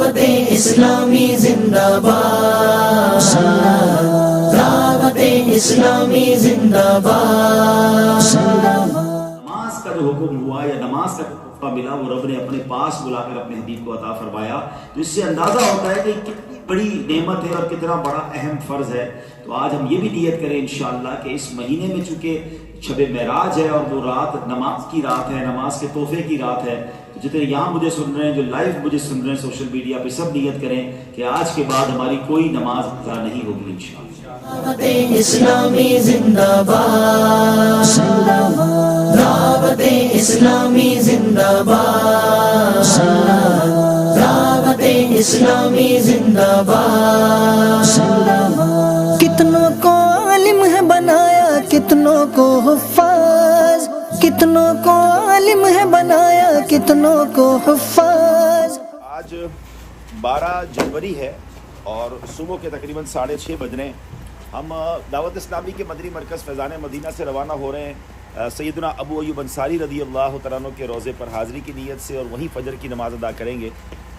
دعوت اسلامی زندہ باد، دعوت اسلامی زندہ باد۔ نماز کا جو حکم ہوا یا نماز کا تحفہ ملا وہ رب نے اپنے پاس بلا کر اپنے حبیب کو عطا فرمایا، تو اس سے اندازہ ہوتا ہے کہ کتنی بڑی نعمت ہے اور کتنا بڑا اہم فرض ہے۔ تو آج ہم یہ بھی نیت کریں انشاءاللہ کہ اس مہینے میں چونکہ شب معراج ہے اور وہ رات نماز کی رات ہے، نماز کے تحفے کی رات ہے، تو جتنے یہاں مجھے سن رہے ہیں، جو لائیو مجھے سن رہے ہیں سوشل میڈیا پہ، سب نیت کریں کہ آج کے بعد ہماری کوئی نماز قضا نہیں ہوگی انشاءاللہ۔ دعوت اسلامی زندہ باد، دعوت اسلامی زندہ باد، دعوت اسلامی زندہ باد۔ کتنوں کو عالم ہے بنایا، کتنوں کو حفاظ، کتنوں کو عالم ہے بنایا، کتنوں کو حفاظ۔ آج 12 جنوری ہے اور صبح کے تقریباً 6:30 بج رہے ہیں۔ ہم دعوت اسلامی کے مدنی مرکز فیضان مدینہ سے روانہ ہو رہے ہیں سیدنا ابو ایوب انصاری رضی اللہ تعالیٰ عنہ کے روضے پر حاضری کی نیت سے، اور وہیں فجر کی نماز ادا کریں گے۔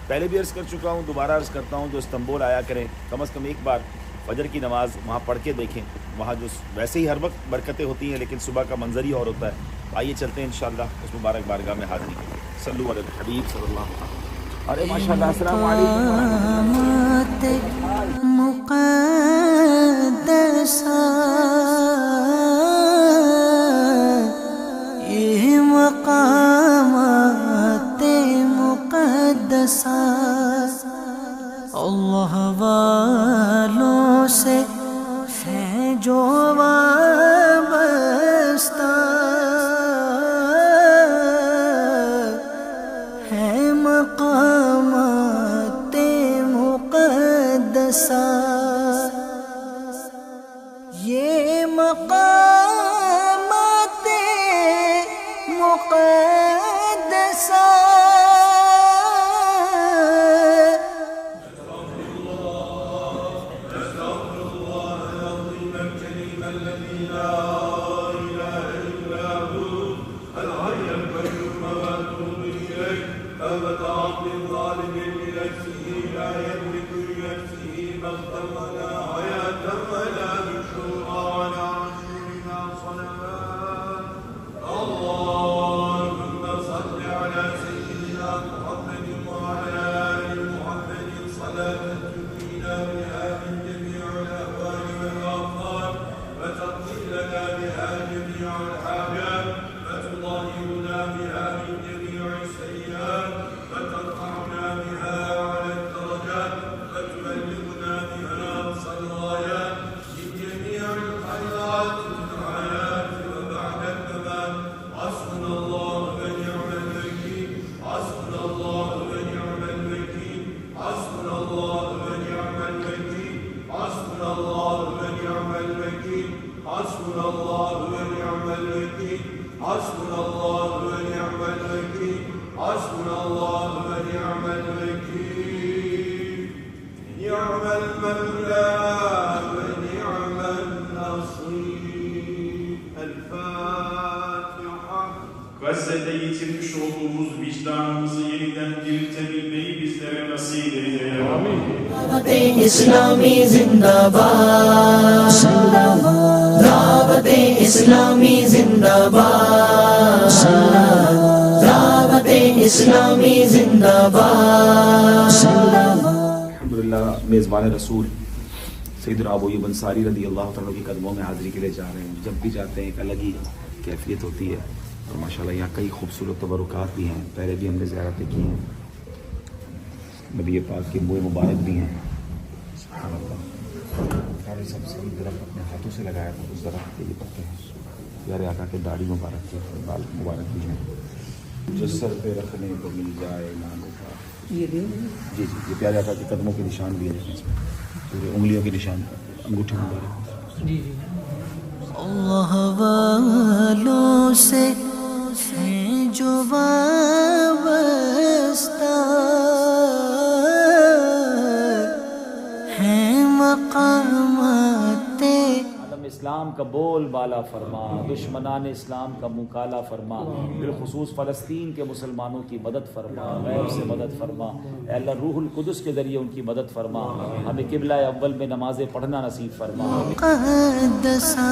پہلے بھی عرض کر چکا ہوں، دوبارہ عرض کرتا ہوں، جو استنبول آیا کریں کم از کم ایک بار فجر کی نماز وہاں پڑھ کے دیکھیں۔ وہاں جو ویسے ہی ہر وقت برکتیں ہوتی ہیں لیکن صبح کا منظر ہی اور ہوتا ہے۔ آئیے چلتے ہیں انشاءاللہ اس مبارک بارگاہ میں حاضری کے لیے۔ صلو علی الحبیب صلی اللہ علیہ وسلم۔ ارے ماشاءاللہ، السلام علیکم۔ یہ مقامات مقدسہ اللہ والوں سے ہے جو وابستہ، ہے مقامات مقدسہ، یہ مقامات مقدسہ۔ Gazze'de yitirmiş olduğumuz vicdanımızı yeniden diriltebilmeyi bizlere nasip eyle. Amin. دعوت اسلامی زندہ باد، دعوت اسلامی زندہ باد، دعوت اسلامی زندہ باد۔ الحمدللہ میزبان رسول سیدنا ابو ایوب انصاری رضی اللہ تعالیٰ کے قدموں میں حاضری کے لیے جا رہے ہیں۔ جب بھی جاتے ہیں ایک الگ ہی کیفیت ہوتی ہے، اور ماشاءاللہ یہاں کئی خوبصورت تبرکات بھی ہیں۔ پہلے بھی ہم نے زیارتیں کی ہیں، نبی پاک کے منہ مبارک بھی ہیں۔ سبحان اللہ، سارے سب سے درخت اپنے ہاتھوں سے لگایا تھا، اس درخت کے یہ پتے ہیں، پیارے آقا کے داڑھی مبارک کے بال مبارک بھی ہیں، جو سر پہ رکھنے کو مل جائے نام کا۔ جی جی، یہ پیارے آقا کے قدموں کے نشان بھی ہیں، پورے انگلیوں کے نشان، انگوٹھے مبارک۔ جی جی، اللہ والوں سے ہیں جو وابستہ، ہیں مقامات عالم اسلام اسلام کا بول بالا فرما، دشمنان اسلام کا منہ کالا فرما، بالخصوص فلسطین کے مسلمانوں کی مدد فرما، غیب سے مدد فرما، اے اللہ روح القدس کے ذریعے ان کی مدد فرما، ہمیں قبلہ اول میں نمازیں پڑھنا نصیب فرما۔ مقدسہ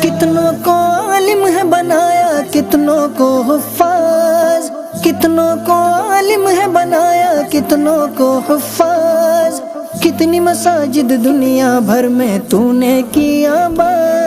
کتنوں کو عالم ہے بنایا، کتنوں کو حفاظ، کتنوں کو عالم ہے بنایا، کتنوں کو حفاظ، کتنی مساجد دنیا بھر میں تو نے کیا آباد۔